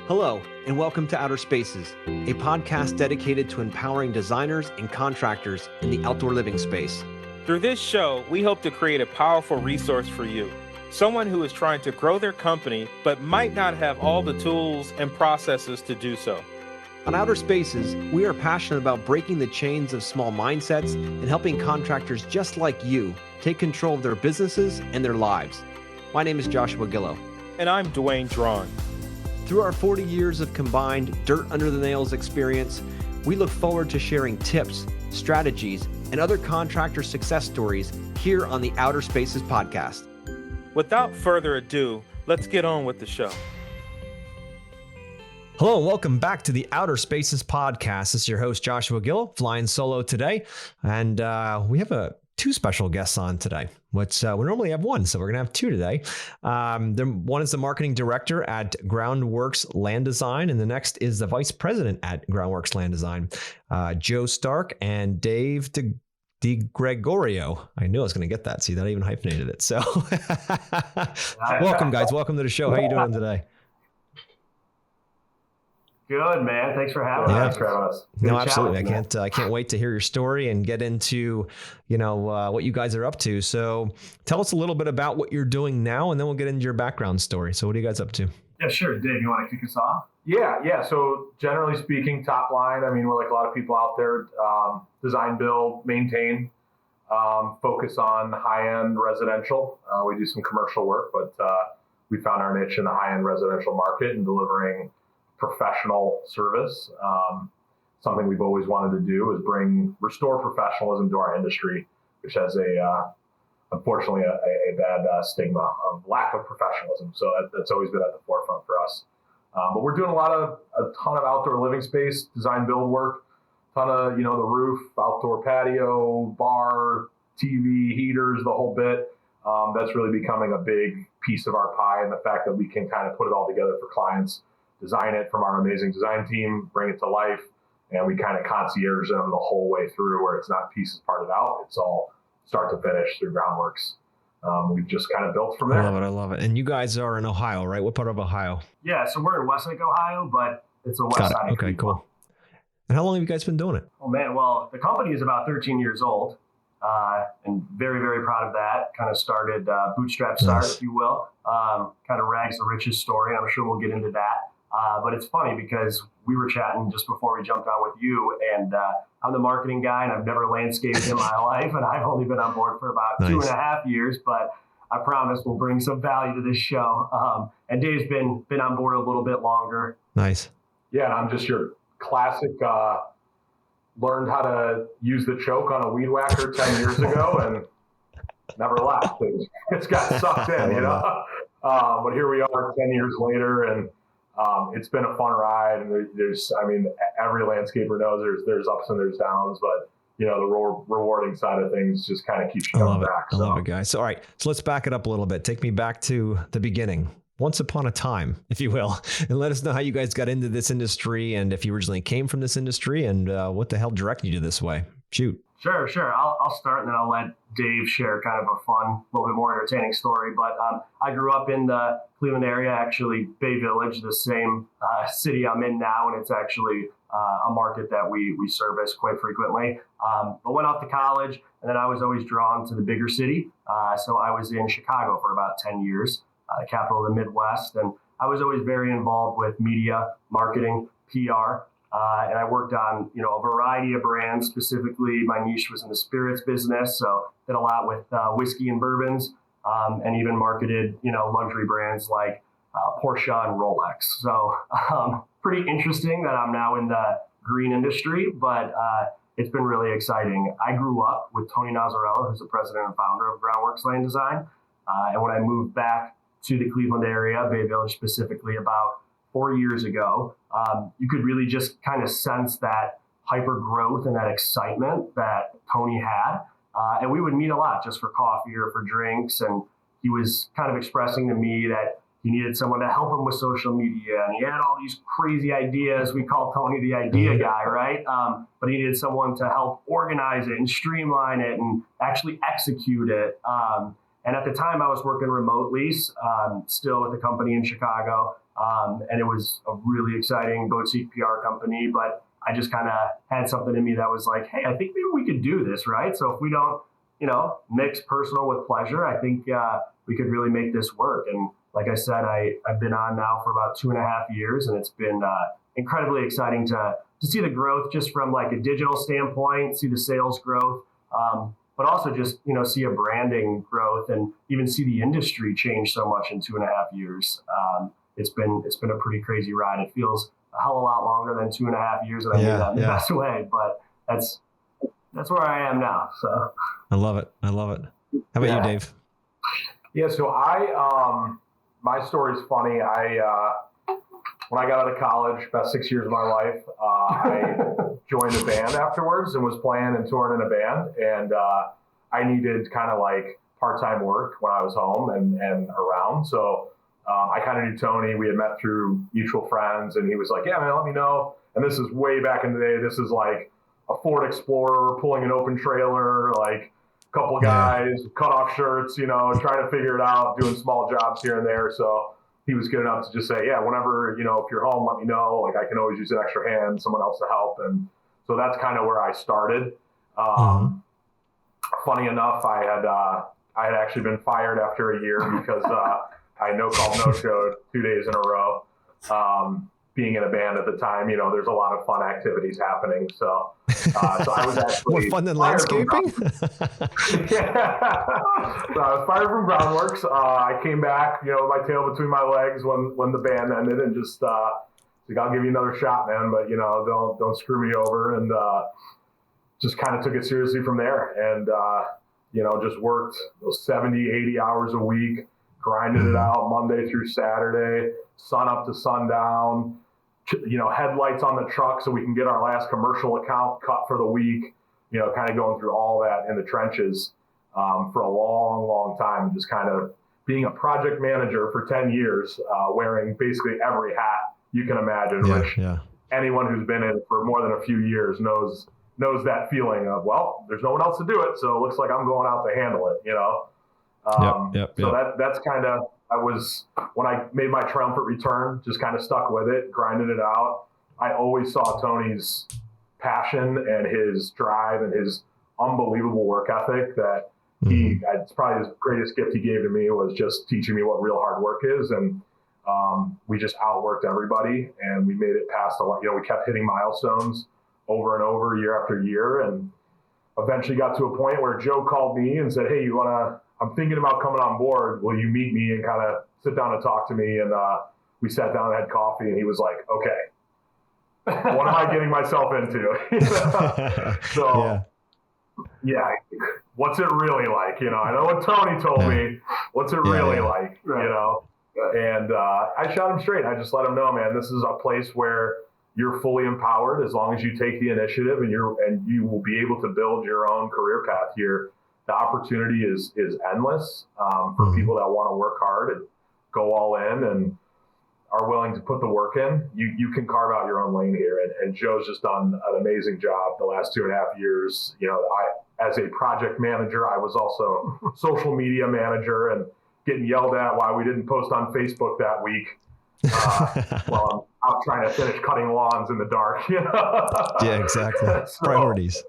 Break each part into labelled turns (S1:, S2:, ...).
S1: Hello, and welcome to Outer Spaces, a podcast dedicated to empowering designers and contractors in the outdoor living space.
S2: Through this show, we hope to create a powerful resource for you, someone who is trying to grow their company but might not have all the tools and processes to do so.
S1: On Outer Spaces, we are passionate about breaking the chains of small mindsets and helping contractors just like you take control of their businesses and their lives. My name is Joshua Gillow.
S2: And I'm Dwayne Drawn.
S1: Through our 40 years of combined dirt under the nails experience, we look forward to sharing tips, strategies, and other contractor success stories here on the Outer Spaces podcast.
S2: Without further ado, let's get on with the show.
S1: Hello and welcome back to the Outer Spaces podcast. This is your host, Joshua Gill, flying solo today. And we have two special guests on today, which we normally have one, so we're going to have two today. One is the marketing director at Groundworks Land Design, and the next is the vice president at Groundworks Land Design, Joe Stark and Dave DiGregorio. I knew I was going to get that. See, that I even hyphenated it. So welcome, guys. Welcome to the show. How are you doing today?
S3: Good, man. Thanks for having us.
S1: No, absolutely. I can't wait to hear your story and get into, what you guys are up to. So tell us a little bit about what you're doing now, and then we'll get into your background story. So what are you guys up to?
S3: Yeah, sure. Dave, you want to kick us off?
S4: Yeah. So generally speaking, top line, we're like a lot of people out there, design, build, maintain, focus on high-end residential. We do some commercial work, but we found our niche in the high-end residential market and delivering professional service. Something we've always wanted to do is restore professionalism to our industry, which has unfortunately a bad stigma of lack of professionalism. So that's always been at the forefront for us. But we're doing a ton of outdoor living space, design build work, ton of, the roof, outdoor patio, bar, TV, heaters, the whole bit. That's really becoming a big piece of our pie, and the fact that we can kind of put it all together for clients, design it from our amazing design team, bring it to life, and we kind of concierge them the whole way through, where it's not pieces parted out. It's all start to finish through Groundworks. We've just kind of built from there.
S1: I love it. And you guys are in Ohio, right? What part of Ohio?
S3: Yeah, so we're in Westlake, Ohio, but it's a west side.
S1: Okay, cool. And how long have you guys been doing it?
S3: Oh, man. Well, the company is about 13 years old, and very, very proud of that. Kind of started bootstrap start, if you will. Kind of rags to riches story. I'm sure we'll get into that. But it's funny because we were chatting just before we jumped on with you, and I'm the marketing guy, and I've never landscaped in my life, and I've only been on board for about 2.5 years, but I promise we'll bring some value to this show. And Dave's been on board a little bit longer.
S1: Nice.
S4: Yeah, and I'm just your classic, learned how to use the choke on a weed whacker 10 years ago and never left. It's got sucked in, but here we are 10 years later, and it's been a fun ride, and there's every landscaper knows there's ups and there's downs, but the rewarding side of things just kind of keeps you coming back.
S1: I love it, guys. So, all right, so let's back it up a little bit. Take me back to the beginning, once upon a time, if you will, and let us know how you guys got into this industry, and if you originally came from this industry, and what the hell directed you this way. Shoot.
S3: Sure. I'll start, and then I'll let Dave share kind of a fun, little bit more entertaining story. But I grew up in the Cleveland area, actually Bay Village, the same city I'm in now, and it's actually a market that we service quite frequently. But went off to college, and then I was always drawn to the bigger city. So I was in Chicago for about 10 years, the capital of the Midwest, and I was always very involved with media, marketing, PR. And I worked on, a variety of brands. Specifically, my niche was in the spirits business, so did a lot with whiskey and bourbons, and even marketed, luxury brands like Porsche and Rolex. So pretty interesting that I'm now in the green industry, but it's been really exciting. I grew up with Tony Nazarella, who's the president and founder of Groundworks Land Design. And when I moved back to the Cleveland area, Bay Village specifically, about 4 years ago, you could really just kind of sense that hyper growth and that excitement that Tony had. And we would meet a lot just for coffee or for drinks. And he was kind of expressing to me that he needed someone to help him with social media. And he had all these crazy ideas. We call Tony the idea guy, right? But he needed someone to help organize it and streamline it and actually execute it. And at the time I was working remotely, still with a company in Chicago. And it was a really exciting boutique PR company, but I just kind of had something in me that was like, hey, I think maybe we could do this, right? So if we don't, mix personal with pleasure, I think we could really make this work. And like I said, I've been on now for about 2.5 years, and it's been incredibly exciting to see the growth just from like a digital standpoint, see the sales growth, but also just, see a branding growth and even see the industry change so much in 2.5 years. It's been a pretty crazy ride. It feels a hell of a lot longer than 2.5 years, and I mean that in the best way, but that's where I am now. So
S1: I love it. How about you, Dave?
S4: Yeah. So my story is funny. When I got out of college, about 6 years of my life, I joined a band afterwards and was playing and touring in a band. And I needed kind of like part-time work when I was home and around. So I kind of knew Tony. We had met through mutual friends, and he was like, yeah, man, let me know. And this is way back in the day. This is like a Ford Explorer pulling an open trailer, like a couple of guys, cut off shirts, trying to figure it out, doing small jobs here and there. So he was good enough to just say, yeah, whenever, if you're home, let me know. Like I can always use an extra hand, someone else to help. And so that's kind of where I started. Funny enough, I had actually been fired after a year because I no-call, no-showed 2 days in a row. Being in a band at the time, there's a lot of fun activities happening. So I was actually
S1: more fun than landscaping.
S4: So I was fired from Groundworks. I came back, with my tail between my legs when the band ended, and just like, I'll give you another shot, man, but don't screw me over, and just kind of took it seriously from there, and just worked those 70, 80 hours a week, grinded it out Monday through Saturday, sun up to sundown, headlights on the truck so we can get our last commercial account cut for the week, kind of going through all that in the trenches for a long, long time, just kind of being a project manager for 10 years, wearing basically every hat you can imagine, which anyone who's been in for more than a few years knows that feeling of, well, there's no one else to do it, so it looks like I'm going out to handle it, So that's kind of, when I made my triumphant return, just kind of stuck with it, grinded it out. I always saw Tony's passion and his drive and his unbelievable work ethic that it's probably his greatest gift he gave to me was just teaching me what real hard work is. And we just outworked everybody, and we made it past a lot. We kept hitting milestones over and over, year after year, and eventually got to a point where Joe called me and said, hey, I'm thinking about coming on board. Will you meet me and kind of sit down and talk to me? And we sat down and had coffee, and he was like, okay, what am I getting myself into? So, what's it really like? I know what Tony told me. What's it really like? And I shot him straight. I just let him know, man, this is a place where you're fully empowered as long as you take the initiative, and you will be able to build your own career path here. The opportunity is endless for people that want to work hard and go all in and are willing to put the work in. You can carve out your own lane here. And Joe's just done an amazing job the last 2.5 years. As a project manager, I was also social media manager and getting yelled at why we didn't post on Facebook that week while I'm out trying to finish cutting lawns in the dark.
S1: Yeah, exactly. So, priorities.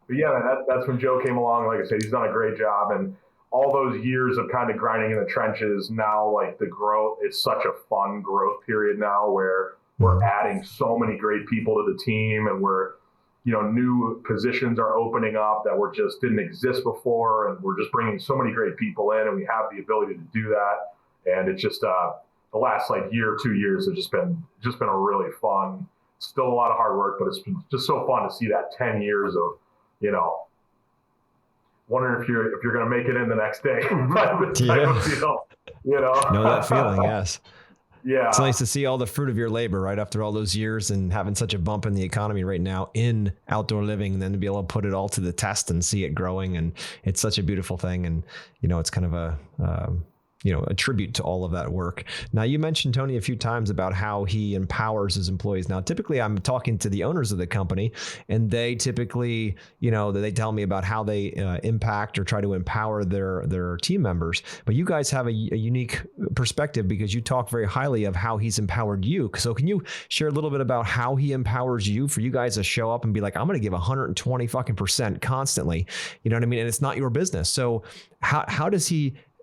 S4: But yeah, that's when Joe came along. Like I said, he's done a great job, and all those years of kind of grinding in the trenches. Now, like the growth, it's such a fun growth period now where we're adding so many great people to the team, and new positions are opening up that just didn't exist before, and we're just bringing so many great people in, and we have the ability to do that. And it's just the last year, 2 years have just been a really fun. Still a lot of hard work, but it's been just so fun to see that 10 years of wondering if you're going to make it in the next day. type of deal,
S1: Know that feeling, yes.
S4: Yeah.
S1: It's nice to see all the fruit of your labor right after all those years and having such a bump in the economy right now in outdoor living, and then to be able to put it all to the test and see it growing. And it's such a beautiful thing. And, it's kind of attribute to all of that work. Now, you mentioned, Tony, a few times about how he empowers his employees. Now, typically I'm talking to the owners of the company, and they typically, they tell me about how they impact or try to empower their team members. But you guys have a unique perspective because you talk very highly of how he's empowered you. So can you share a little bit about how he empowers you, for you guys to show up and be like, I'm going to give 120 fucking % constantly, you know what I mean? And it's not your business. So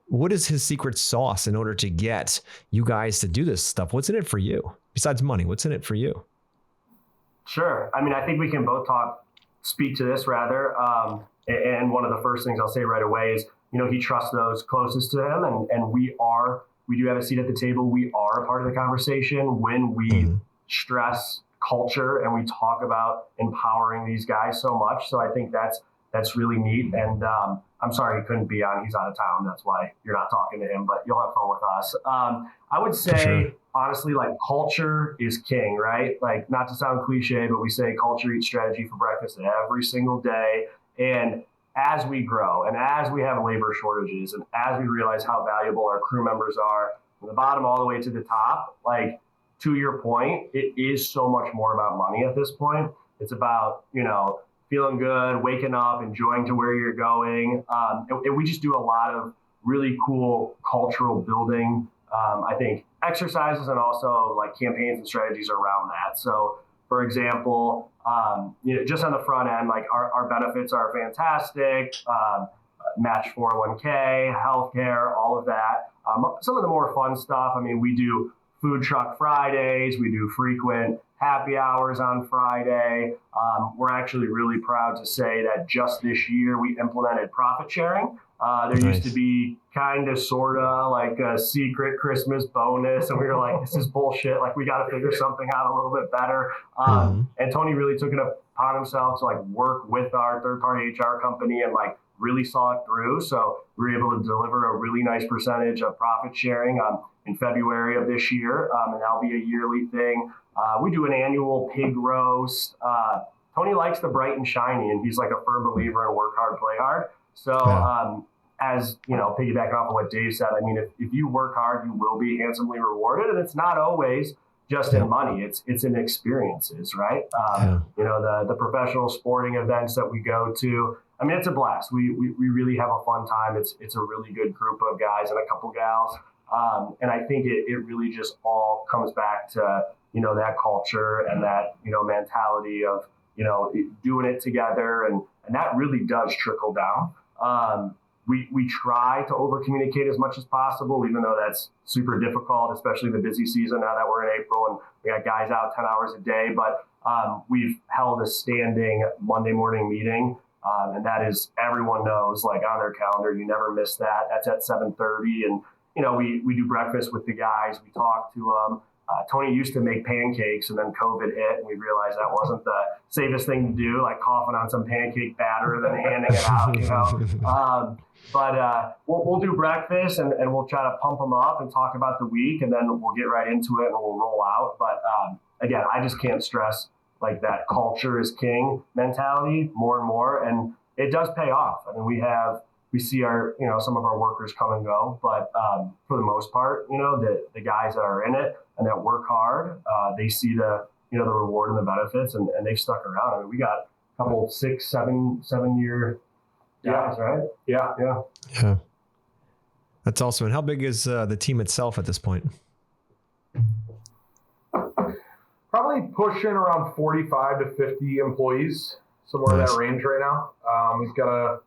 S1: what is his secret sauce in order to get you guys to do this stuff? What's in it for you? Besides money, what's in it for you?
S3: Sure. I mean, I think we can both speak to this rather. And one of the first things I'll say right away is, he trusts those closest to him, and we do have a seat at the table. We are a part of the conversation when we stress culture and we talk about empowering these guys so much. So I think that's really neat. And I'm sorry he couldn't be on. He's out of town. That's why you're not talking to him, but you'll have fun with us. I would say, honestly, like, culture is king, right? Like, not to sound cliche, but we say culture eats strategy for breakfast every single day. And as we grow and as we have labor shortages and as we realize how valuable our crew members are from the bottom all the way to the top, like, to your point, it is so much more about money at this point. It's about, feeling good, waking up, enjoying to where you're going. And we just do a lot of really cool cultural building, I think, exercises and also like campaigns and strategies around that. So, for example, just on the front end, like our benefits are fantastic, match 401k, healthcare, all of that. Some of the more fun stuff, I mean, we do food truck Fridays, we do frequent happy hours on Friday. We're actually really proud to say that just this year we implemented profit sharing. There used to be kind of sort of like a secret Christmas bonus, and we were like, this is bullshit. Like, we got to figure something out a little bit better. And Tony really took it upon himself to like work with our third-party HR company and like really saw it through. So we were able to deliver a really nice percentage of profit sharing in February of this year, and that'll be a yearly thing. We do an annual pig roast. Tony likes the bright and shiny, and he's like a firm believer in work hard, play hard. So as piggybacking off of what Dave said, I mean, if you work hard, you will be handsomely rewarded, and it's not always just in money. It's in experiences, right? The professional sporting events that we go to, I mean, it's a blast. We really have a fun time. It's a really good group of guys and a couple gals. And I think it really just all comes back to, that culture and that, mentality of, doing it together. And that really does trickle down. We try to over communicate as much as possible, even though that's super difficult, especially the busy season now that we're in April and we got guys out 10 hours a day. But we've held a standing Monday morning meeting. And that is, everyone knows, like, on their calendar, you never miss that. That's at 7:30. And, we do breakfast with the guys. We talk to them. Tony used to make pancakes, and then COVID hit, and we realized that wasn't the safest thing to do, like coughing on some pancake batter and then handing it out, But we'll do breakfast, and we'll try to pump them up and talk about the week, and then we'll get right into it and we'll roll out. But again, I just can't stress like that culture is king mentality more and more, and it does pay off. I mean, we see our, some of our workers come and go, but for the most part, the guys that are in it and that work hard, they see the reward and the benefits, and they've stuck around. I mean, we got a couple 6, 7 year guys, right? Yeah.
S1: That's awesome. And how big is the team itself at this point?
S4: Probably pushing around 45 to 50 employees, somewhere in that range right now. We've got a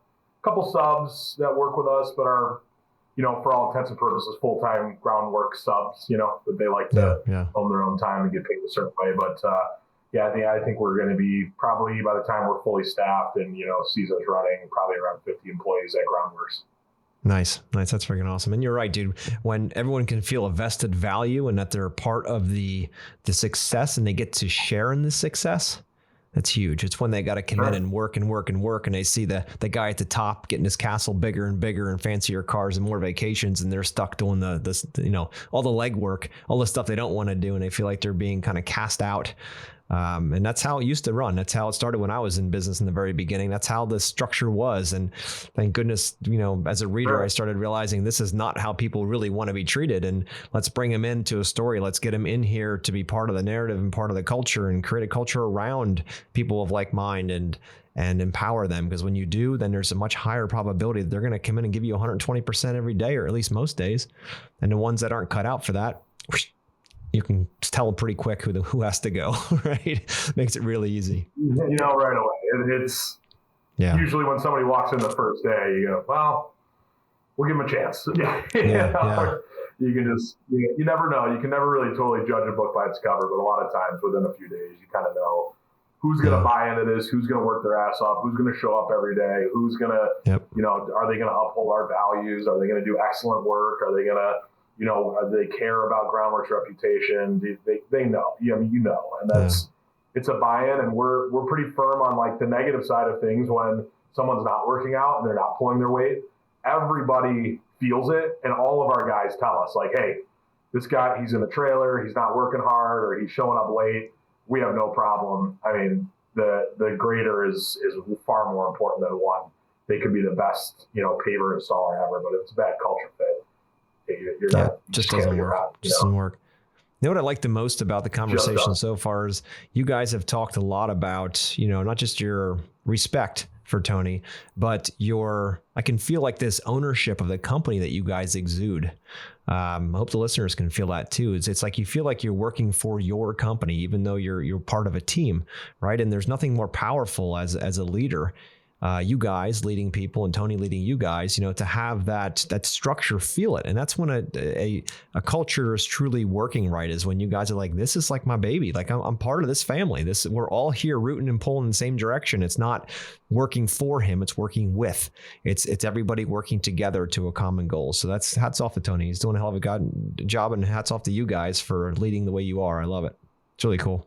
S4: couple subs that work with us, but are, for all intents and purposes, full-time groundwork subs, that they like to own their own time and get paid a certain way. But I think we're going to be probably, by the time we're fully staffed and, season's running, probably around 50 employees at Groundworks.
S1: Nice. That's freaking awesome. And you're right, dude. When everyone can feel a vested value and that they're a part of the success and they get to share in the success, that's huge. It's when they got to commit and work and they see the guy at the top getting his castle bigger and bigger and fancier cars and more vacations, and they're stuck doing all the legwork, all the stuff they don't want to do, and they feel like they're being kind of cast out And that's how it used to run. That's how it started when I was in business in the very beginning. That's how the structure was. And thank goodness, as a reader, I started realizing this is not how people really want to be treated. And let's bring them into a story. Let's get them in here to be part of the narrative and part of the culture, and create a culture around people of like mind and empower them. Because when you do, then there's a much higher probability that they're going to come in and give you 120% every day, or at least most days. And the ones that aren't cut out for that, you can tell pretty quick who has to go, right? Makes it really easy.
S4: Right away. It's usually when somebody walks in the first day, you go, well, we'll give them a chance. You can just, you never know. You can never really totally judge a book by its cover, but a lot of times within a few days, you kind of know who's going to buy into this, who's going to work their ass off, who's going to show up every day, who's going to, are they going to uphold our values? Are they going to do excellent work? Are they going to, they care about Groundwork's reputation? They know, and it's a buy-in, and we're pretty firm on like the negative side of things. When someone's not working out and they're not pulling their weight, everybody feels it. And all of our guys tell us like, hey, this guy, he's in the trailer, he's not working hard, or he's showing up late. We have no problem. I mean, the grader is far more important than one. They could be the best, paver installer ever, but if it's a bad culture fit,
S1: just doesn't work. Doesn't work. You know what I like the most about the conversation so far is you guys have talked a lot about, not just your respect for Tony, but I can feel like this ownership of the company that you guys exude. I hope the listeners can feel that too. It's like you feel like you're working for your company, even though you're part of a team, right? And there's nothing more powerful as a leader, you guys leading people and Tony leading you guys, to have that structure, feel it. And that's when a culture is truly working right, is when you guys are like, this is like my baby. Like I'm part of this family. We're all here rooting and pulling in the same direction. It's not working for him. It's working with. It's everybody working together to a common goal. So that's hats off to Tony. He's doing a hell of a job, and hats off to you guys for leading the way you are. I love it. It's really cool.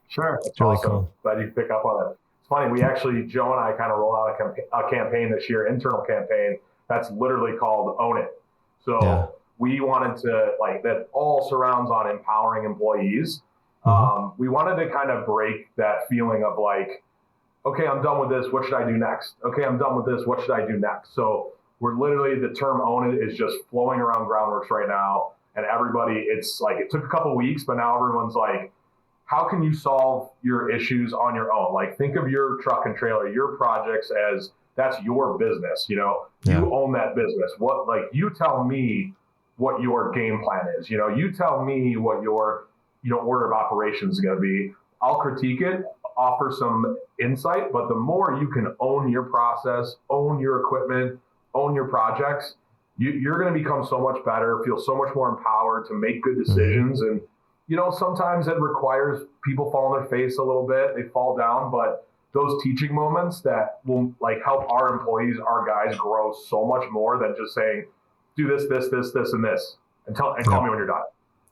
S4: Sure. It's really awesome. Cool. Glad you pick up on it. Funny, we actually, Joe and I kind of rolled out a campaign this year, internal campaign, that's literally called Own It. So we wanted to, that all surrounds on empowering employees. We wanted to kind of break that feeling of like, okay, I'm done with this, what should I do next? Okay, I'm done with this, what should I do next? So we're literally, the term Own It is just flowing around Groundworks right now. And everybody, it's like, it took a couple of weeks, but now everyone's like, how can you solve your issues on your own? Like, think of your truck and trailer, your projects as that's your business. You own that business. You tell me what your game plan is. You tell me what your, order of operations is going to be. I'll critique it, offer some insight, but the more you can own your process, own your equipment, own your projects, you're going to become so much better, feel so much more empowered to make good decisions. And sometimes it requires people fall on their face a little bit. They fall down, but those teaching moments that will help our employees, our guys grow so much more than just saying, do this, this, this, this, and this, and call me when you're done.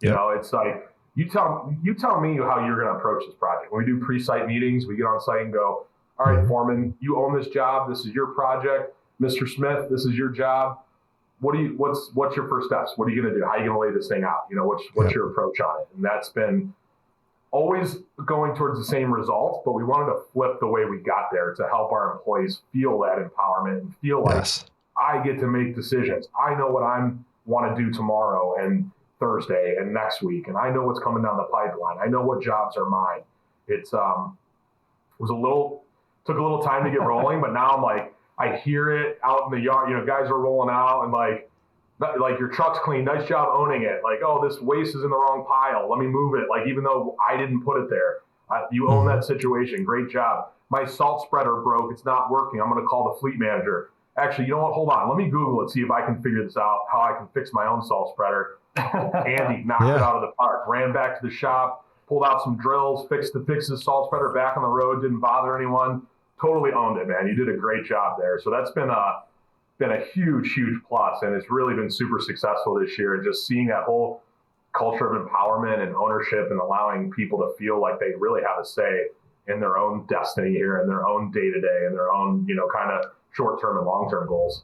S4: It's like, you tell me how you're going to approach this project. When we do pre-site meetings, we get on site and go, all right, foreman, you own this job. This is your project. Mr. Smith, this is your job. What's your first steps? What are you going to do? How are you going to lay this thing out? What's your approach on it? And that's been always going towards the same results, but we wanted to flip the way we got there to help our employees feel that empowerment and feel like I get to make decisions. I know what I want to do tomorrow and Thursday and next week, and I know what's coming down the pipeline. I know what jobs are mine. It's took a little time to get rolling, but now I'm like, I hear it out in the yard, guys are rolling out and like your truck's clean. Nice job owning it. Like, oh, this waste is in the wrong pile. Let me move it. Like, even though I didn't put it there, you own that situation. Great job. My salt spreader broke. It's not working. I'm going to call the fleet manager. Actually, you know what? Hold on. Let me Google it, see if I can figure this out, how I can fix my own salt spreader. Andy knocked it out of the park, ran back to the shop, pulled out some drills, fixed the salt spreader back on the road, didn't bother anyone. Totally owned it, man. You did a great job there. So that's been a huge, huge plus, and it's really been super successful this year. And just seeing that whole culture of empowerment and ownership and allowing people to feel like they really have a say in their own destiny here and their own day-to-day and their own, kind of short-term and long-term goals.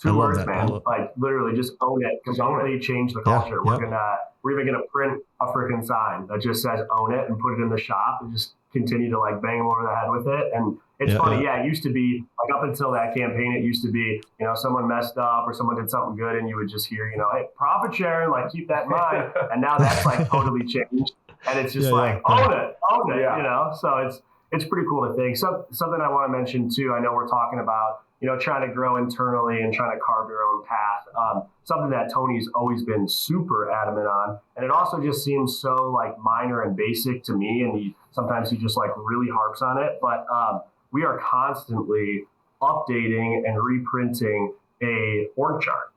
S3: Two words, man. Like literally just own it. Completely change the culture. We're even gonna print a freaking sign that just says own it and put it in the shop and just continue to like bang them over the head with it. And it's funny. Yeah, it used to be like up until that campaign, it used to be, you know, someone messed up or someone did something good and you would just hear, you know, hey, profit sharing, like keep that in mind. And now that's like totally changed. And it's just own it, you know? So it's pretty cool to think. So something I want to mention too, I know we're talking about, you know, trying to grow internally and trying to carve your own path. Something that Tony's always been super adamant on. And it also just seems so like minor and basic to me. And sometimes he just like really harps on it. But we are constantly updating and reprinting a org chart.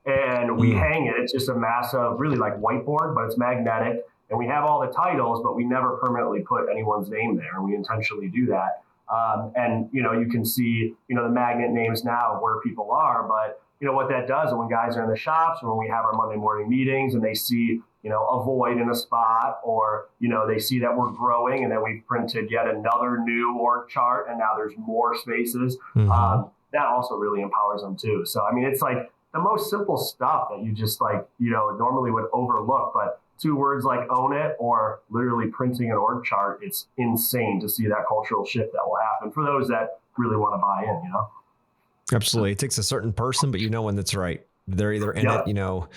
S3: And we hang it. It's just a massive, really like whiteboard, but it's magnetic. And we have all the titles, but we never permanently put anyone's name there. And we intentionally do that. And, you know, you can see, you know, the magnet names now of where people are. But, you know, what that does when guys are in the shops or when we have our Monday morning meetings and they see, you know, a void in a spot or, you know, they see that we're growing and then we've printed yet another new org chart and now there's more spaces. That also really empowers them too. So, I mean, it's like the most simple stuff that you just like, you know, normally would overlook, but two words like own it or literally printing an org chart, it's insane to see that cultural shift that will happen for those that really want to buy in, you know?
S1: Absolutely. It takes a certain person, but you know when that's right. They're either in it, you know,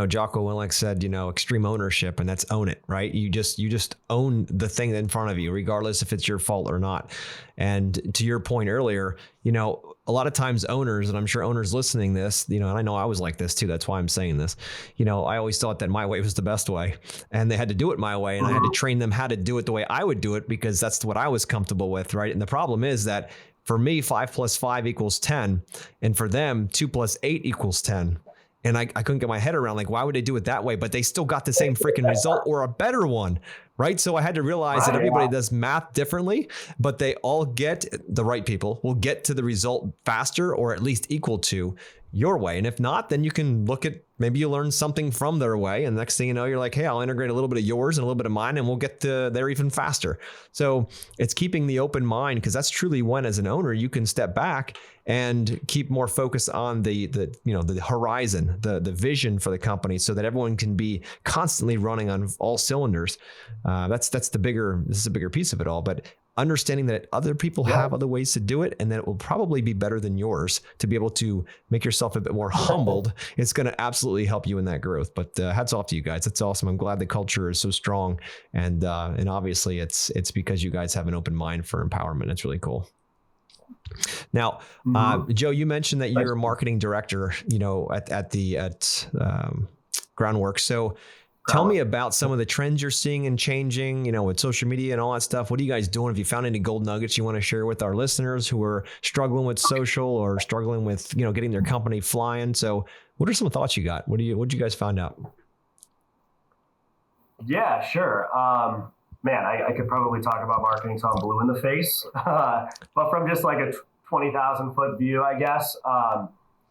S1: Jocko Willink said, you know, extreme ownership, and that's own it, right? You just own the thing in front of you, regardless if it's your fault or not. And to your point earlier, you know, a lot of times owners, and I'm sure owners listening this, you know, and I know I was like this too. That's why I'm saying this. You know, I always thought that my way was the best way and they had to do it my way. And I had to train them how to do it the way I would do it because that's what I was comfortable with. Right. And the problem is that for me, 5 + 5 = 10. And for them, 2 + 8 = 10. And I couldn't get my head around, like, why would they do it that way? But they still got the same freaking result or a better one, right? So I had to realize that everybody does math differently, but they all get, the right people will get to the result faster or at least equal to your way. And if not, then you can look at, maybe you learn something from their way. And the next thing you know, you're like, hey, I'll integrate a little bit of yours and a little bit of mine, and we'll get to there even faster. So it's keeping the open mind, because that's truly when, as an owner, you can step back and keep more focus on the horizon, the vision for the company, so that everyone can be constantly running on all cylinders. This is a bigger piece of it all, but understanding that other people have other ways to do it, and that it will probably be better than yours, to be able to make yourself a bit more humbled. It's going to absolutely help you in that growth. But hats off to you guys. That's awesome. I'm glad the culture is so strong. And obviously it's because you guys have an open mind for empowerment. It's really cool. Now, Joe, you mentioned that you're a marketing director, you know, at Groundwork. So tell me about some of the trends you're seeing and changing, you know, with social media and all that stuff. What are you guys doing? Have you found any gold nuggets you want to share with our listeners who are struggling with social or struggling with, you know, getting their company flying? So what are some thoughts you got? What'd you guys find out?
S3: Yeah, sure. Man, I could probably talk about marketing till I'm blue in the face. But from just like a 20,000 foot view, I guess,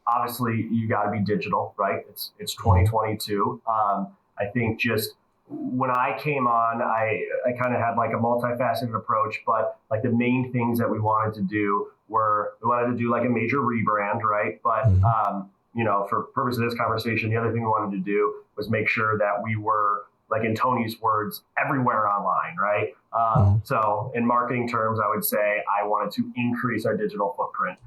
S3: obviously you got to be digital, right? It's 2022. I think just when I came on, I kind of had like a multifaceted approach, but like the main things that we wanted to do were, we wanted to do like a major rebrand, right? But, you know, for purpose of this conversation, the other thing we wanted to do was make sure that we were, like in Tony's words, everywhere online, right? So in marketing terms, I would say I wanted to increase our digital footprint.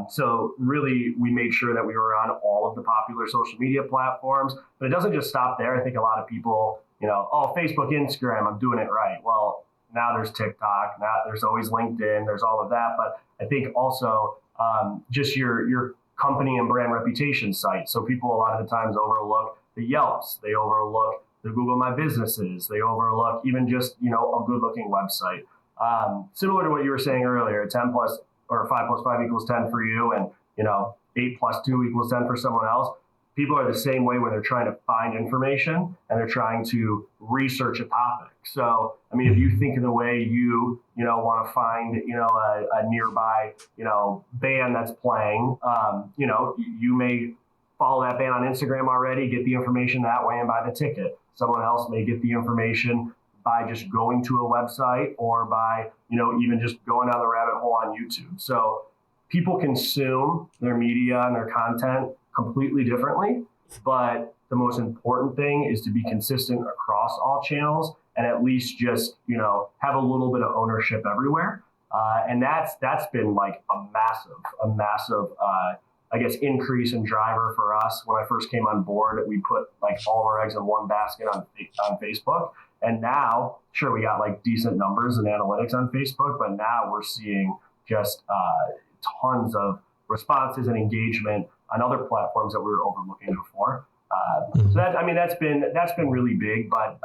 S3: So really, we made sure that we were on all of the popular social media platforms, but it doesn't just stop there. I think a lot of people, you know, oh, Facebook, Instagram, I'm doing it right. Well, now there's TikTok, now there's always LinkedIn, there's all of that. But I think also just your company and brand reputation site. So people a lot of the times overlook the Yelps, they overlook the Google My Businesses, they overlook even just, you know, a good looking website. Similar to what you were saying earlier, 10 plus or 5 + 5 = 10 for you, and, you know, 8 + 2 = 10 for someone else. People are the same way when they're trying to find information and they're trying to research a topic. So, I mean, if you think of the way you know, want to find, you know, a nearby, you know, band that's playing, you know, you may follow that band on Instagram already, get the information that way and buy the ticket. Someone else may get the information by just going to a website or by, you know, even just going down the rabbit hole on YouTube. So people consume their media and their content completely differently, but the most important thing is to be consistent across all channels and at least just, have a little bit of ownership everywhere. And that's been like a massive, I guess, increase in driver for us. When I first came on board, we put like all of our eggs in one basket on Facebook. And now, sure, we got like decent numbers and analytics on Facebook, but now we're seeing just tons of responses and engagement on other platforms that we were overlooking before. So that's been really big. But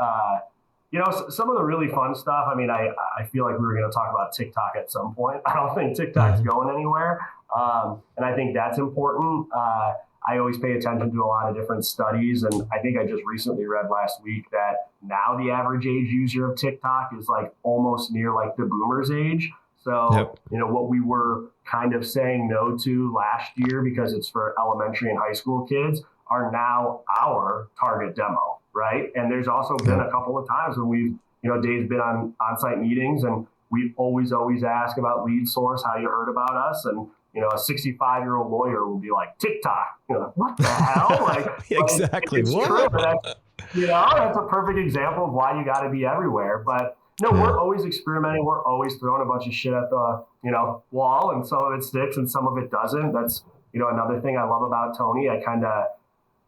S3: some of the really fun stuff. I mean, I feel like we were going to talk about TikTok at some point. I don't think TikTok's going anywhere, and I think that's important. I always pay attention to a lot of different studies, and I think I just recently read last week that now the average age user of TikTok is like almost near like the boomers age. So, what we were kind of saying no to last year because it's for elementary and high school kids are now our target demo, right? And there's also been a couple of times when we've, Dave's been on-site meetings and we always ask about lead source, how you heard about us. And, a 65-year-old lawyer will be like, TikTok, what the hell? Like,
S1: exactly.
S3: What? That's a perfect example of why you got to be everywhere. But no, we're always experimenting. We're always throwing a bunch of shit at the, wall, and some of it sticks and some of it doesn't. That's, another thing I love about Tony. I kind of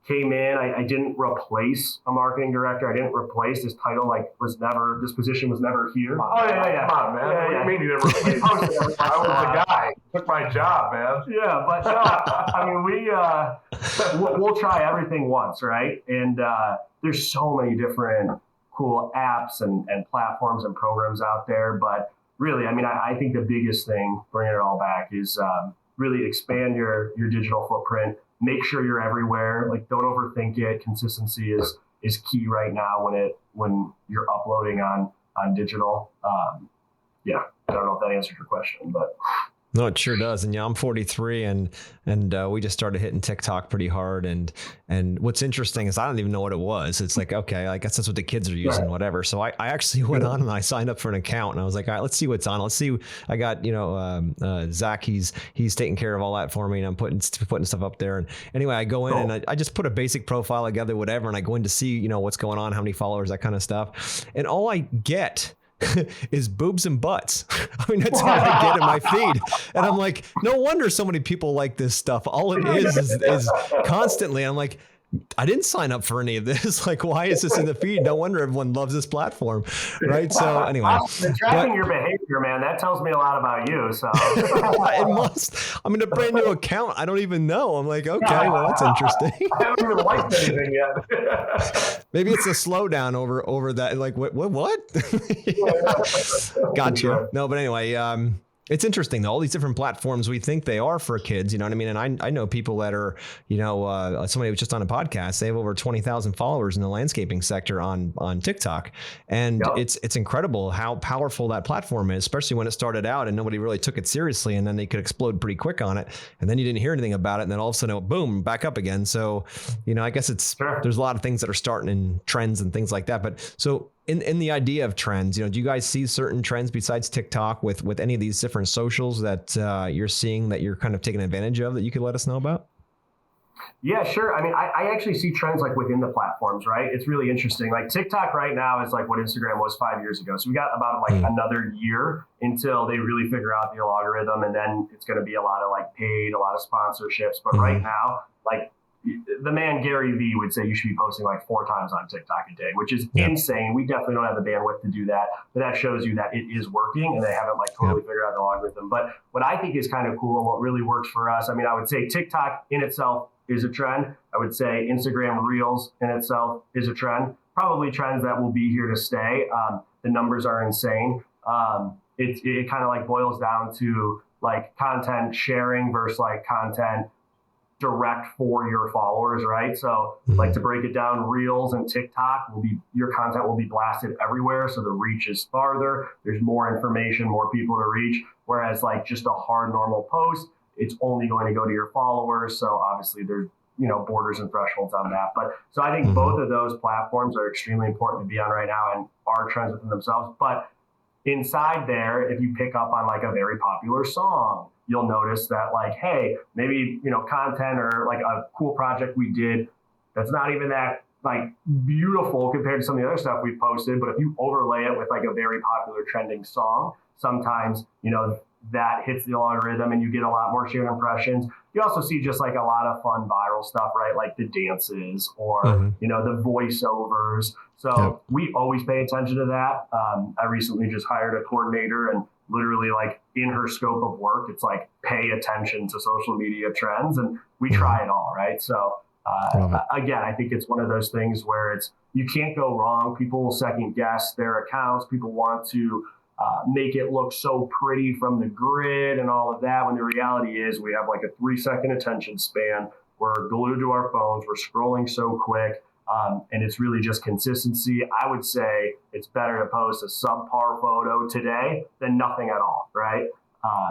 S3: came in, I didn't replace a marketing director. I didn't replace this title, this position was never here.
S4: Come on, man. What do you mean you didn't replace me? I was the guy. Took my job, man.
S3: Yeah, but no, I mean, we'll try everything once, right? And there's so many different cool apps and platforms and programs out there. But really, I mean, I think the biggest thing, bringing it all back, is really expand your digital footprint. Make sure you're everywhere. Like, don't overthink it. Consistency is key right now when you're uploading on digital. I don't know if that answered your question, but.
S1: No, it sure does. And I'm 43 and we just started hitting TikTok pretty hard. And what's interesting is I don't even know what it was. It's like, okay, I guess that's what the kids are using, whatever. So I actually went on and I signed up for an account and I was like, all right, let's see what's on. Let's see. I got, Zach, he's taking care of all that for me and I'm putting stuff up there. And anyway, I go in and I just put a basic profile together, whatever. And I go in to see, what's going on, how many followers, that kind of stuff. And all I get is boobs and butts. I mean, that's all I get in my feed. And I'm like, no wonder so many people like this stuff. All it is constantly. I'm like, I didn't sign up for any of this. Like, why is this in the feed? No wonder everyone loves this platform. Right. So anyway.
S3: Tracking your behavior, man, that tells me a lot about you. So
S1: it must. I'm in a brand new account. I don't even know. I'm like, okay, well, that's interesting.
S3: I haven't even liked anything yet.
S1: Maybe it's a slowdown over that. Like, what? Gotcha. No, but anyway, it's interesting though, all these different platforms we think they are for kids, you know what I mean? And I know people that are, somebody was just on a podcast, they have over 20,000 followers in the landscaping sector on TikTok. And it's incredible how powerful that platform is, especially when it started out and nobody really took it seriously. And then they could explode pretty quick on it. And then you didn't hear anything about it. And then all of a sudden, boom, back up again. So, I guess there's a lot of things that are starting in trends and things like that. But so in the idea of trends, do you guys see certain trends besides TikTok with any of these different socials that you're seeing that you're kind of taking advantage of that you could let us know about?
S3: Yeah, sure. I mean, I actually see trends like within the platforms, right? It's really interesting. Like TikTok right now is like what Instagram was 5 years ago. So we got about another year until they really figure out the algorithm. And then it's going to be a lot of like paid, a lot of sponsorships. But right now, like the man Gary Vee would say you should be posting like 4 times on TikTok a day, which is insane. We definitely don't have the bandwidth to do that, but that shows you that it is working and they haven't like totally figured out the algorithm. But what I think is kind of cool and what really works for us, I mean, I would say TikTok in itself is a trend. I would say Instagram Reels in itself is a trend, probably trends that will be here to stay. The numbers are insane. It kind of like boils down to like content sharing versus like content direct for your followers, right? So like to break it down, Reels and TikTok your content will be blasted everywhere. So the reach is farther, there's more information, more people to reach. Whereas like just a hard normal post, it's only going to go to your followers. So obviously there's, borders and thresholds on that. But so I think both of those platforms are extremely important to be on right now and are trends within themselves. But inside there, if you pick up on like a very popular song, you'll notice that like, hey, maybe, content or like a cool project we did that's not even that like beautiful compared to some of the other stuff we posted. But if you overlay it with like a very popular trending song, sometimes, that hits the algorithm and you get a lot more shared impressions. You also see just like a lot of fun viral stuff, right? Like the dances or, the voiceovers. So we always pay attention to that. I recently just hired a coordinator, and literally like in her scope of work, it's like pay attention to social media trends, and we try it all, right? So again, I think it's one of those things where you can't go wrong. People will second guess their accounts. People want to make it look so pretty from the grid and all of that, when the reality is we have like a 3-second attention span. We're glued to our phones. We're scrolling so quick. And it's really just consistency. I would say it's better to post a subpar photo today than nothing at all, right?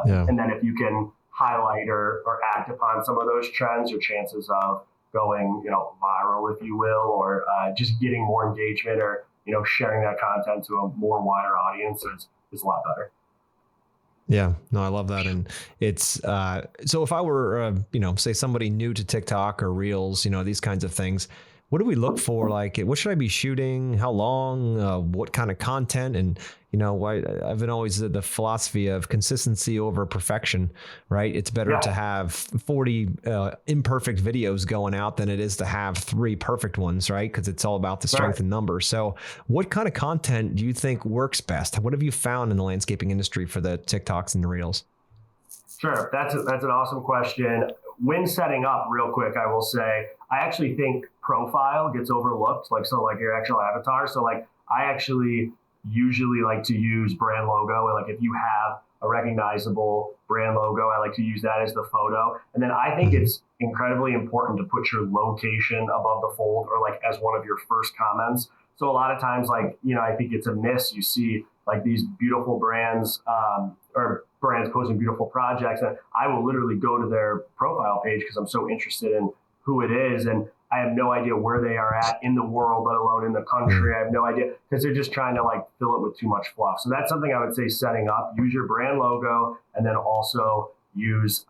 S3: And then if you can highlight or act upon some of those trends, your chances of going, viral, if you will, or just getting more engagement or, sharing that content to a more wider audience is a lot better.
S1: Yeah, no, I love that. And it's, so if I were, say somebody new to TikTok or Reels, these kinds of things, what do we look for? Like, what should I be shooting? How long? What kind of content? And, I've been always the philosophy of consistency over perfection, right? It's better to have 40 imperfect videos going out than it is to have 3 perfect ones, right? Because it's all about the strength in numbers. So what kind of content do you think works best? What have you found in the landscaping industry for the TikToks and the Reels?
S3: Sure. That's an awesome question. When setting up, real quick, I will say, I actually think profile gets overlooked. Like your actual avatar. So like, I actually usually like to use brand logo. Like if you have a recognizable brand logo, I like to use that as the photo. And then I think it's incredibly important to put your location above the fold or like as one of your first comments. So a lot of times, like, I think it's a miss. You see like these beautiful brands or brands posting beautiful projects, and I will literally go to their profile page because I'm so interested in who it is. And I have no idea where they are at in the world, let alone in the country. I have no idea because they're just trying to like fill it with too much fluff. So that's something I would say setting up, use your brand logo, and then also use,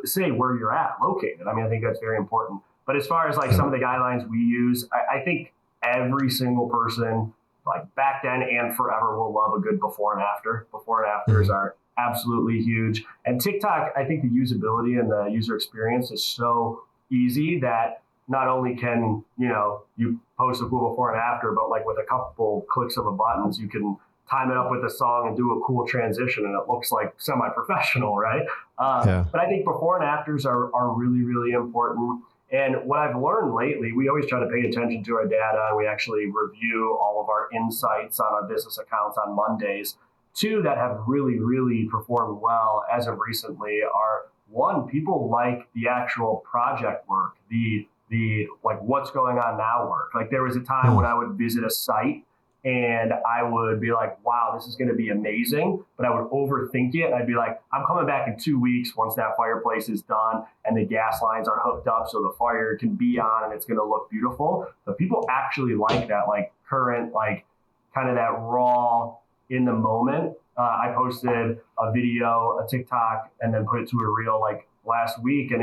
S3: say where you're at located. I mean, I think that's very important. But as far as like some of the guidelines we use, I think every single person like back then and forever will love a good before and after. Before and afters are absolutely huge. And TikTok, I think the usability and the user experience is so easy that not only can, you post a cool before and after, but like with a couple clicks of a buttons, you can time it up with a song and do a cool transition and it looks like semi-professional, right? But I think before and afters are really, really important. And what I've learned lately, we always try to pay attention to our data. We actually review all of our insights on our business accounts on Mondays. 2 that have really, really performed well as of recently are, 1, people like the actual project work, the like what's going on now work. Like there was a time when I would visit a site and I would be like, wow, this is going to be amazing. But I would overthink it. I'd be like, I'm coming back in 2 weeks once that fireplace is done and the gas lines are hooked up so the fire can be on and it's going to look beautiful. But people actually like that, like current, like kind of that raw in the moment. I posted a video, a TikTok, and then put it to a reel like last week. And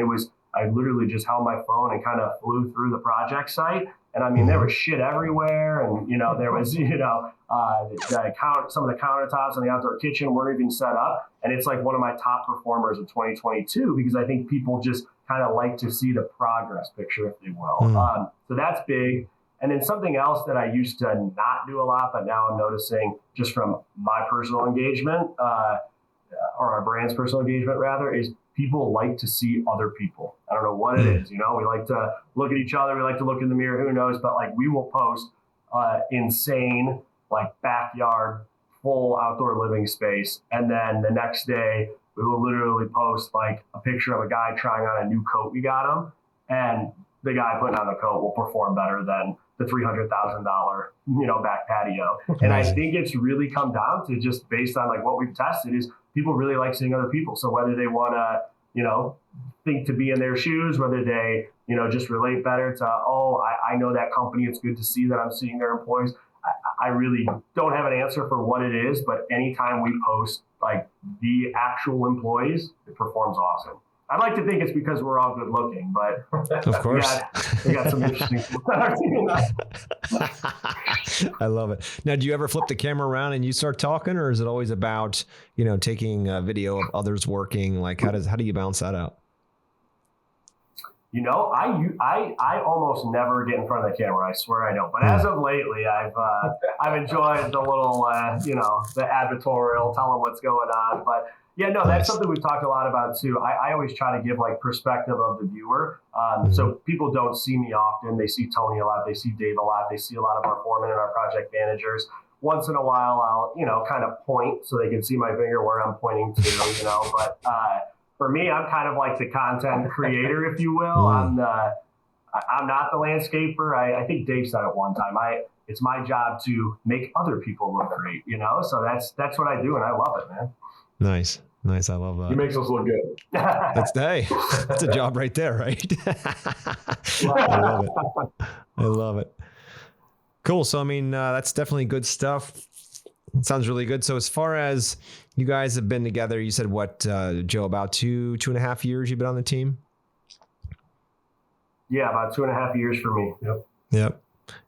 S3: I literally just held my phone and kind of flew through the project site. And I mean, there was shit everywhere. And, there was, some of the countertops in the outdoor kitchen weren't even set up. And it's like one of my top performers of 2022, because I think people just kind of like to see the progress picture, if they will. So that's big. And then something else that I used to not do a lot, but now I'm noticing just from my personal engagement, or our brand's personal engagement rather, is people like to see other people. I don't know what it is. We like to look at each other. We like to look in the mirror. Who knows? But like we will post insane like backyard, full outdoor living space. And then the next day we will literally post like a picture of a guy trying on a new coat we got him. And the guy putting on the coat will perform better than the $300,000, back patio. And I think it's really come down to just based on like what we've tested is people really like seeing other people. So whether they want to, think to be in their shoes, whether they, just relate better to, I know that company, it's good to see that I'm seeing their employees. I really don't have an answer for what it is, but anytime we post like the actual employees, it performs awesome. I'd like to think it's because we're all good looking, but
S1: of course,
S3: we got some interesting people on our team.
S1: I love it. Now, do you ever flip the camera around and you start talking, or is it always about, taking a video of others working? Like, how do you balance that out?
S3: I almost never get in front of the camera. I swear I don't. But as of lately, I've enjoyed the little, the advertorial, tell them what's going on. But yeah, no, that's something we've talked a lot about too. I always try to give like perspective of the viewer. So people don't see me often. They see Tony a lot. They see Dave a lot. They see a lot of our foremen and our project managers. Once in a while, I'll, kind of point so they can see my finger where I'm pointing to, but, for me, I'm kind of like the content creator, if you will. I'm not the landscaper. I think Dave said it one time. It's my job to make other people look great, So that's what I do, and I love it, man.
S1: Nice. I love that.
S4: He makes us look good.
S1: That's a job right there, right? I love it. Cool. So, that's definitely good stuff. It sounds really good. So as far as you guys have been together, you said what, Joe, about 2.5 years you've been on the team?
S3: Yeah, about 2.5 years for me.
S1: Yep.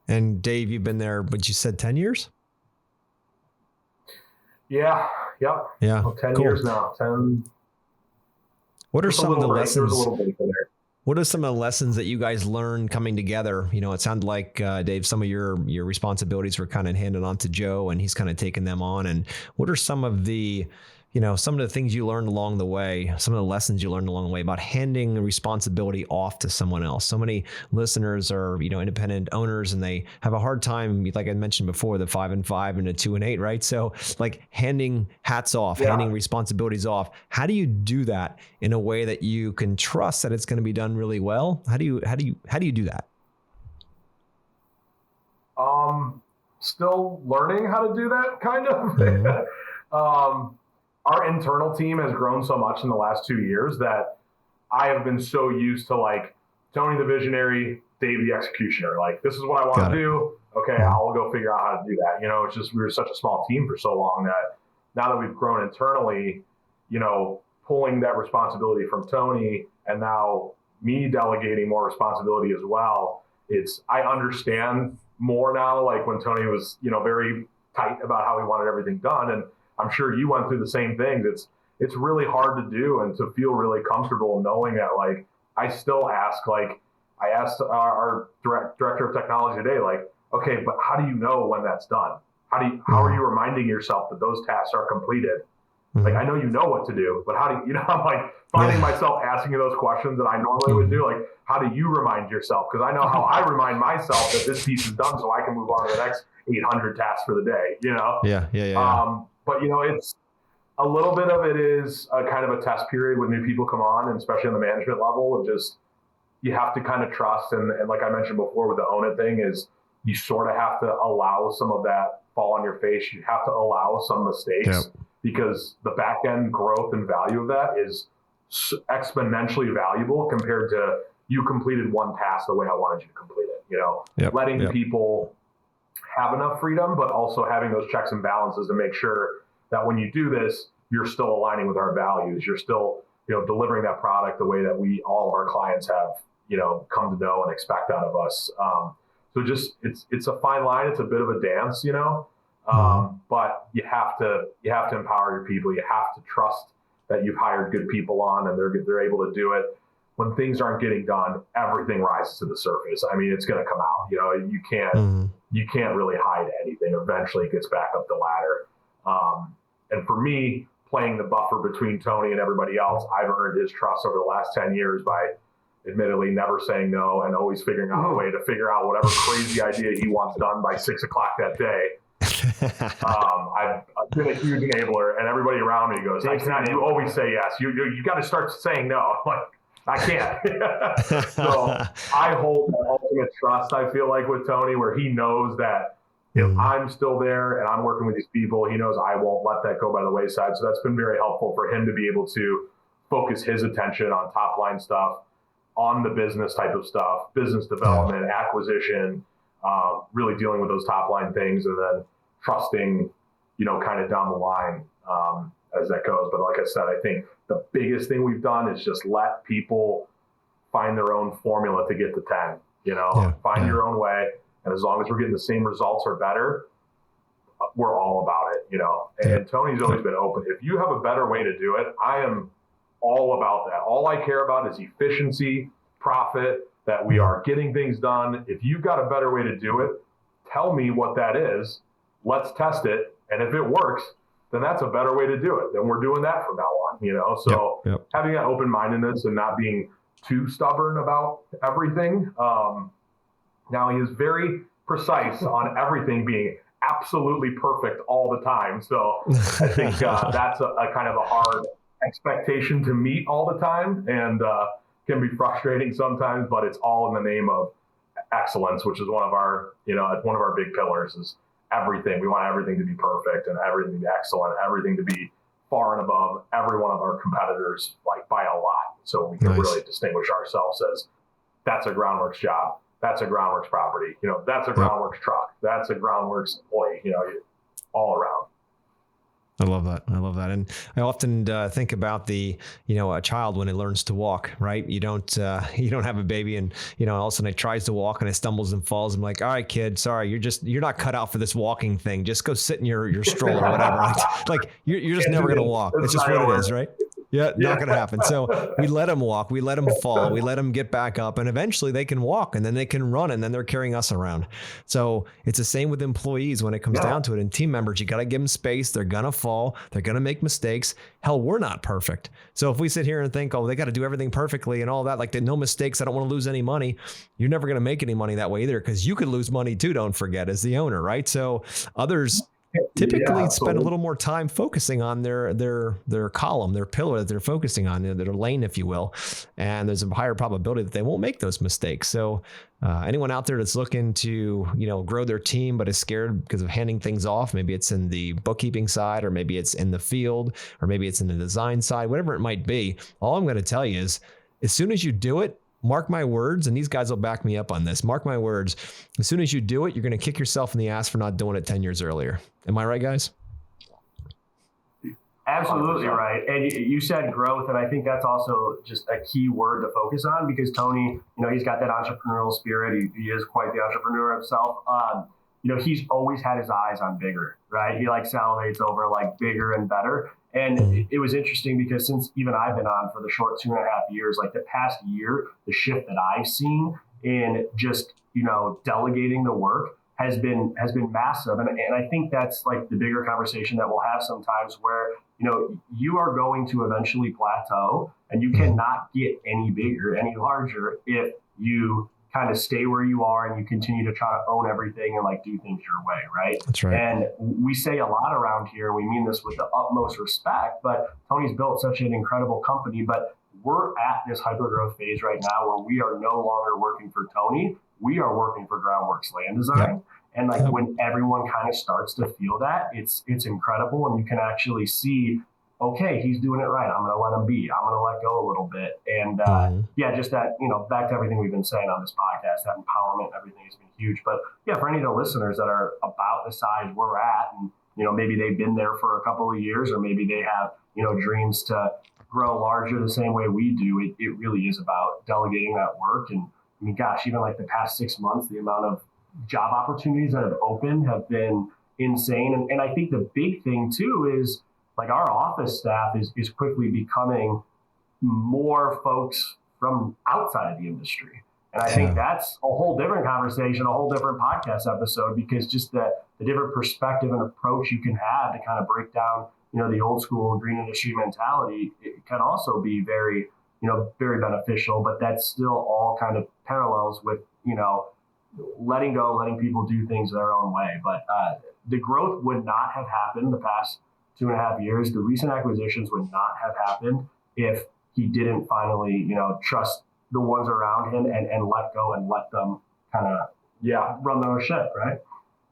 S1: And Dave, you've been there, but you said 10 years?
S4: Yeah. Yep.
S1: Yeah.
S4: Well, 10 years now. 10.
S1: What are some of the lessons?
S4: There's a little bit there.
S1: What are some of the lessons that you guys learned coming together? It sounded like, Dave, some of your responsibilities were kind of handed on to Joe, and he's kind of taken them on. And what are some of the things you learned along the way, some of the lessons you learned along the way about handing the responsibility off to someone else? So many listeners are, independent owners, and they have a hard time, like I mentioned before, the 5 and 5 and the 2 and 8, right? So like handing hats off, handing responsibilities off. How do you do that in a way that you can trust that it's going to be done really well? How do you do that?
S4: Still learning how to do that, kind of. Mm-hmm. Our internal team has grown so much in the last 2 years that I have been so used to like Tony the visionary, Dave the executioner. Like, this is what I want to do. Okay, I'll go figure out how to do that. It's just we were such a small team for so long that now that we've grown internally, pulling that responsibility from Tony and now me delegating more responsibility as well. I understand more now, like when Tony was, very tight about how he wanted everything done. And I'm sure you went through the same things. It's really hard to do and to feel really comfortable knowing that, like, I still ask, like, I asked our director of technology today, like, okay, but how do you know when that's done? How are you reminding yourself that those tasks are completed? Mm-hmm. Like, I know you know what to do, but how do you, I'm like finding myself asking you those questions that I normally would do. Like, how do you remind yourself? Because I know how I remind myself that this piece is done so I can move on to the next 800 tasks for the day,
S1: Yeah.
S4: But, it's a little bit of it is a kind of a test period when new people come on, and especially on the management level, of just, you have to kind of trust. And like I mentioned before with the own it thing is you sort of have to allow some of that fall on your face. You have to allow some mistakes because the back end growth and value of that is exponentially valuable compared to you completed one task the way I wanted you to complete it, letting people have enough freedom, but also having those checks and balances to make sure that when you do this, you're still aligning with our values. You're still, delivering that product the way that all of our clients have, come to know and expect out of us. So just, it's a fine line. It's a bit of a dance, but you have to empower your people. You have to trust that you've hired good people on and they're able to do it. When things aren't getting done, everything rises to the surface. I mean, it's going to come out. You can't really hide anything. Eventually, it gets back up the ladder. And for me, playing the buffer between Tony and everybody else, I've earned his trust over the last 10 years by admittedly never saying no and always figuring out a way to figure out whatever crazy idea he wants done by 6 o'clock that day. I've been a huge enabler, and everybody around me goes, you always say yes. You got to start saying no. I'm like, I can't. So I hold that ultimate trust, I feel like, with Tony, where he knows that if I'm still there and I'm working with these people, he knows I won't let that go by the wayside. So that's been very helpful for him to be able to focus his attention on top line stuff, on the business type of stuff, business development, acquisition, really dealing with those top line things and then trusting, kind of down the line as that goes. But like I said, I think the biggest thing we've done is just let people find their own formula to get to 10, find your own way. And as long as we're getting the same results or better, we're all about it, and Tony's always been open. If you have a better way to do it, I am all about that. All I care about is efficiency, profit, that we are getting things done. If you've got a better way to do it, tell me what that is. Let's test it. And if it works, then that's a better way to do it. Then we're doing that from now on, So having that open-mindedness and not being too stubborn about everything. Now he is very precise on everything being absolutely perfect all the time. So I think that's a kind of a hard expectation to meet all the time, and can be frustrating sometimes, but it's all in the name of excellence, which is one of our, it's one of our big pillars is everything. We want everything to be perfect and everything to be excellent, everything to be far and above every one of our competitors, like by a lot. So we can really distinguish ourselves as that's a groundworks job. That's a groundworks property, that's a groundworks truck. That's a groundworks employee, all around.
S1: I love that. And I often think about the, a child when it learns to walk, right? You don't have a baby and, all of a sudden it tries to walk and it stumbles and falls. I'm like, all right, kid, sorry. You're not cut out for this walking thing. Just go sit in your stroller or whatever. Right? Like you're just never going to walk. It's just what it is, right? Yeah, not going to happen. So we let them walk, we let them fall, we let them get back up, and eventually they can walk and then they can run and then they're carrying us around. So it's the same with employees when it comes down to it. And team members, you got to give them space. They're going to fall. They're going to make mistakes. Hell, we're not perfect. So if we sit here and think, oh, they got to do everything perfectly and all that, like no mistakes, I don't want to lose any money. You're never going to make any money that way either, because you could lose money too, don't forget, as the owner, right? So others typically spend a little more time focusing on their column, their pillar that they're focusing on, their lane, if you will. And there's a higher probability that they won't make those mistakes. So anyone out there that's looking to, grow their team, but is scared because of handing things off, maybe it's in the bookkeeping side, or maybe it's in the field, or maybe it's in the design side, whatever it might be. All I'm going to tell you is, as soon as you do it, mark my words, and these guys will back me up on this. Mark my words. As soon as you do it, you're going to kick yourself in the ass for not doing it 10 years earlier. Am I right, guys?
S3: Absolutely right. And you said growth, and I think that's also just a key word to focus on, because Tony, he's got that entrepreneurial spirit. He is quite the entrepreneur himself. He's always had his eyes on bigger, right? He salivates over bigger and better. And it was interesting because since even I've been on for the short 2.5 years, the past year, the shift that I've seen in just, delegating the work has been massive. And I think that's the bigger conversation that we'll have sometimes, where, you are going to eventually plateau, and you cannot get any bigger, any larger, if you kind of stay where you are and you continue to try to own everything and do things your way, right?
S1: That's right.
S3: And we say a lot around here, we mean this with the utmost respect, but Tony's built such an incredible company, but we're at this hypergrowth phase right now where we are no longer working for Tony. We are working for Groundworks Land Design. And when everyone kind of starts to feel that, it's incredible. And you can actually see, okay, he's doing it right. I'm going to let him be. I'm going to let go a little bit. And just that, back to everything we've been saying on this podcast, that empowerment, everything has been huge. But for any of the listeners that are about the size we're at, and, maybe they've been there for a couple of years, or maybe they have, dreams to grow larger the same way we do, it really is about delegating that work. And I mean, gosh, even the past 6 months, the amount of job opportunities that have opened have been insane. And I think the big thing too is our office staff is quickly becoming more folks from outside of the industry. And I think that's a whole different conversation, a whole different podcast episode, because just the different perspective and approach you can have to kind of break down, the old school green industry mentality, it can also be very, very beneficial, but that's still all kind of parallels with, letting go, letting people do things their own way. But the growth would not have happened the past 2.5 years. The recent acquisitions would not have happened if he didn't finally, trust the ones around him and let go and let them kind of run their ship, right?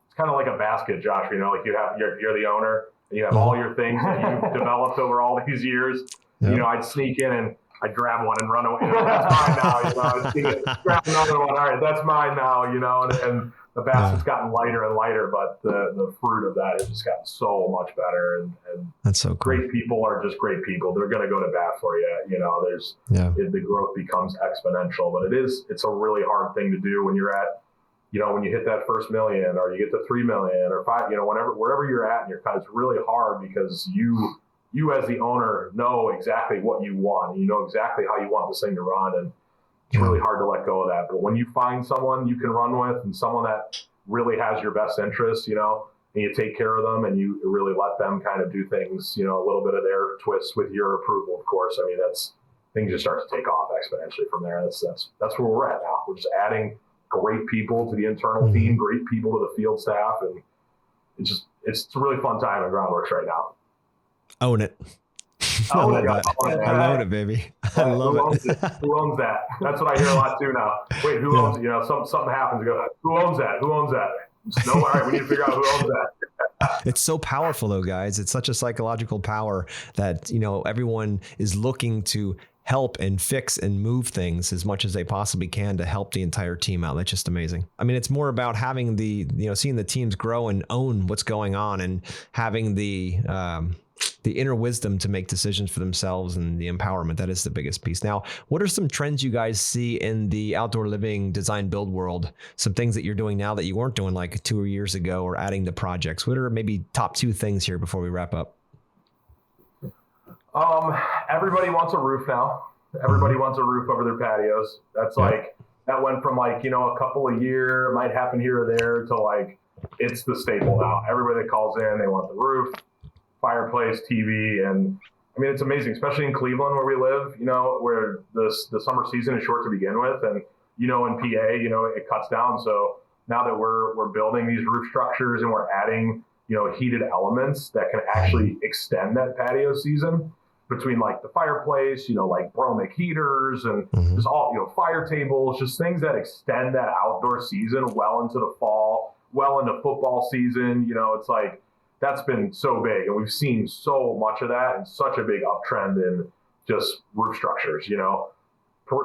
S4: It's kind of like a basket, Josh. You're the owner, and you have all your things that you've developed over all these years. I'd sneak in and I'd grab one and run away. That's mine now. I'd grab another one. All right, that's mine now. And the basket's gotten lighter and lighter, but the fruit of that has just gotten so much better. And
S1: that's so cool.
S4: Great people are just great people. They're going to go to bat for you. The growth becomes exponential, but it's a really hard thing to do when you're at, when you hit that first million or you get to 3 million or 5, wherever you're at in your cut, it's really hard because you as the owner know exactly what you want. You know exactly how you want this thing to run. And it's really hard to let go of that. But when you find someone you can run with and someone that really has your best interests, and you take care of them and you really let them kind of do things, a little bit of their twist with your approval, of course. I mean, things just start to take off exponentially from there. That's where we're at now. We're just adding great people to the internal team, great people to the field staff. And it's a really fun time at Groundworks right now.
S1: Own it. I love it, baby. I love it.
S4: Who owns that? That's what I hear a lot too now. Wait, who owns it? Something happens. You go, who owns that? Who owns that? No, all right, we need to figure out who owns that.
S1: It's so powerful though, guys. It's such a psychological power that, everyone is looking to help and fix and move things as much as they possibly can to help the entire team out. That's just amazing. I mean, it's more about having seeing the teams grow and own what's going on and having the inner wisdom to make decisions for themselves and the empowerment. That is the biggest piece. Now, what are some trends you guys see in the outdoor living design build world? Some things that you're doing now that you weren't doing like 2 years ago or adding to projects. What are maybe top 2 things here before we wrap up?
S4: Everybody wants a roof now. Everybody wants a roof over their patios. That's that went from a couple a year, might happen here or there, to it's the staple now. Everybody that calls in, they want the roof, fireplace, TV, and I mean, it's amazing, especially in Cleveland where we live, where the summer season is short to begin with. And, in PA, it cuts down. So now that we're building these roof structures and we're adding, heated elements that can actually extend that patio season between the fireplace, bromic heaters and just all, fire tables, just things that extend that outdoor season well into the fall, well into football season. It's that's been so big, and we've seen so much of that and such a big uptrend in just roof structures.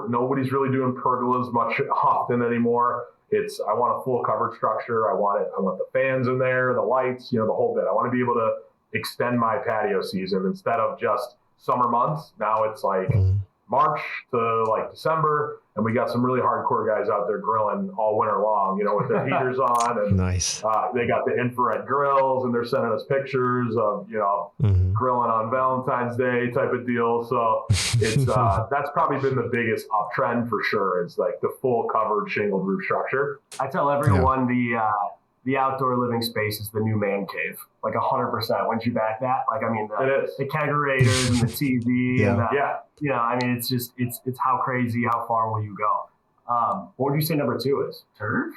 S4: Nobody's really doing pergolas much often anymore. I want a full covered structure. I want the fans in there, the lights, the whole bit. I want to be able to extend my patio season instead of just summer months. Now it's March to December, and we got some really hardcore guys out there grilling all winter long, with their heaters on, and
S1: nice.
S4: They got the infrared grills, and they're sending us pictures of grilling on Valentine's Day type of deal. So it's that's probably been the biggest uptrend for sure. Is the full covered shingled roof structure.
S3: I tell everyone the outdoor living space is the new man cave, 100%. Wouldn't you back that?
S4: It is.
S3: The kegerators and the TV and it's how crazy, how far will you go? What would you say number 2 is? Turf?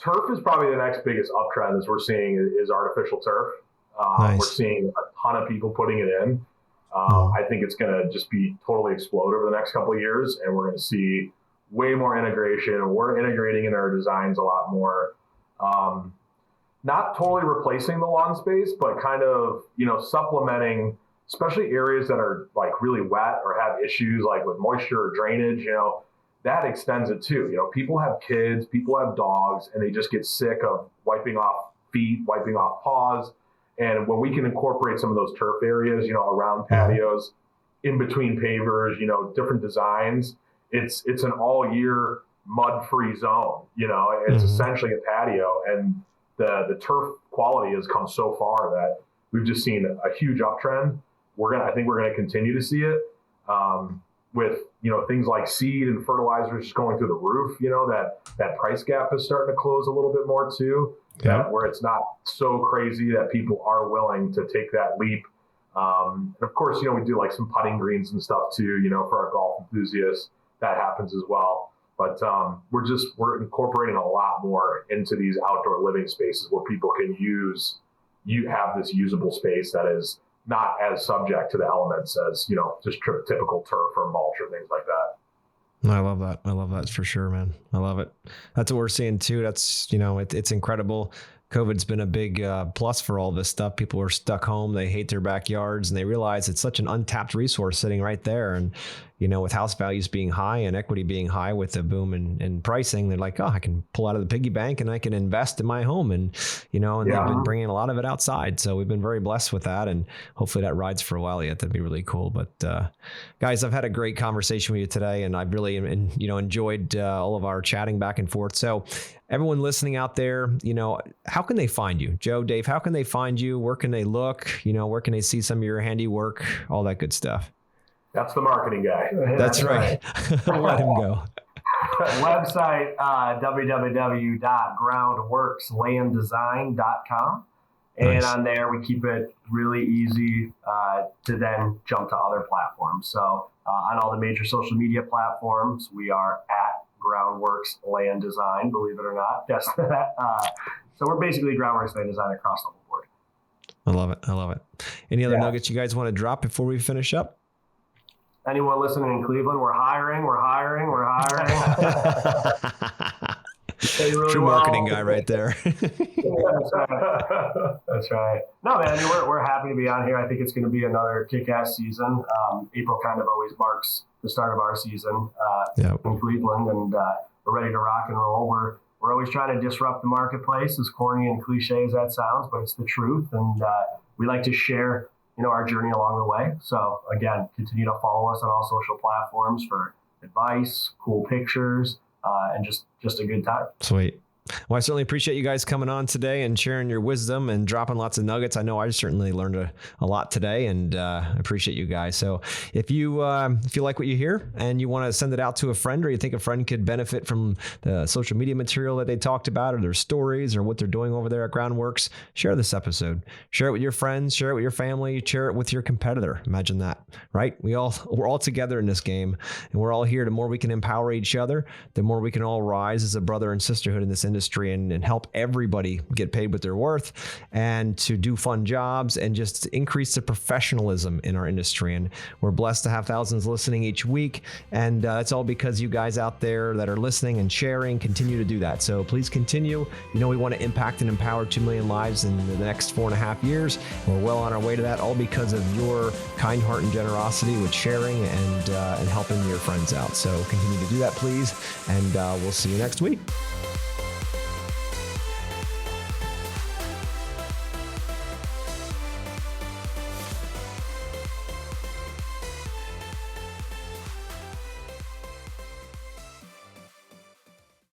S4: Turf is probably the next biggest uptrend as we're seeing is artificial turf.
S1: Nice.
S4: We're seeing a ton of people putting it in. I think it's going to just be totally explode over the next couple of years, and we're going to see way more integration. We're integrating in our designs a lot more. Not totally replacing the lawn space, but kind of, supplementing, especially areas that are really wet or have issues with moisture or drainage, that extends it too. People have kids, people have dogs, and they just get sick of wiping off feet, wiping off paws. And when we can incorporate some of those turf areas, around patios, in between pavers, different designs, it's an all year mud-free zone. It's essentially a patio, and the turf quality has come so far that we've just seen a huge uptrend. I think we're gonna continue to see it with things like seed and fertilizers just going through the roof. That price gap is starting to close a little bit more too. Where it's not so crazy that people are willing to take that leap. And of course, we do some putting greens and stuff too. For our golf enthusiasts, that happens as well. But we're incorporating a lot more into these outdoor living spaces where people can have this usable space that is not as subject to the elements as, just typical turf or mulch or things like that.
S1: I love that. I love that for sure, man. I love it. That's what we're seeing too. That's, it's incredible. COVID's been a big plus for all this stuff. People are stuck home. They hate their backyards, and they realize it's such an untapped resource sitting right there. And, with house values being high and equity being high with the boom in pricing, they're like, oh, I can pull out of the piggy bank and I can invest in my home. And, they've been bringing a lot of it outside. So we've been very blessed with that. And hopefully that rides for a while yet. That'd be really cool. But guys, I've had a great conversation with you today, and I've really, enjoyed all of our chatting back and forth. So everyone listening out there, how can they find you? Joe, Dave, how can they find you? Where can they look? Where can they see some of your handiwork? All that good stuff.
S4: That's the marketing guy.
S1: That's right. Let him go.
S3: Website, www.groundworkslanddesign.com. And
S1: Nice.
S3: on there, we keep it really easy to then jump to other platforms. So on all the major social media platforms, we are at Groundworks Land Design, believe it or not. Yes. So we're basically Groundworks Land Design across the board.
S1: I love it. Any other nuggets you guys want to drop before we finish up?
S3: Anyone listening in Cleveland, we're hiring. Really
S1: True marketing guy right there.
S3: That's right. No, man, we're happy to be on here. I think it's going to be another kick-ass season. April kind of always marks the start of our season in Cleveland, and we're ready to rock and roll. We're always trying to disrupt the marketplace, as corny and cliche as that sounds, but it's the truth. And we like to share, our journey along the way. So again, continue to follow us on all social platforms for advice, cool pictures, and just a good time.
S1: Sweet. Well, I certainly appreciate you guys coming on today and sharing your wisdom and dropping lots of nuggets. I know I certainly learned a lot today, and I appreciate you guys. So if you like what you hear and you want to send it out to a friend, or you think a friend could benefit from the social media material that they talked about, or their stories, or what they're doing over there at Groundworks, share this episode. Share it with your friends, share it with your family, share it with your competitor. Imagine that, right? We're all together in this game, and we're all here. The more we can empower each other, the more we can all rise as a brother and sisterhood in this industry, and help everybody get paid what they're worth, and to do fun jobs, and just increase the professionalism in our industry. And we're blessed to have thousands listening each week. And that's all because you guys out there that are listening and sharing continue to do that. So please continue. We want to impact and empower 2 million lives in the next 4.5 years. We're well on our way to that, all because of your kind heart and generosity with sharing and helping your friends out. So continue to do that, please. And we'll see you next week.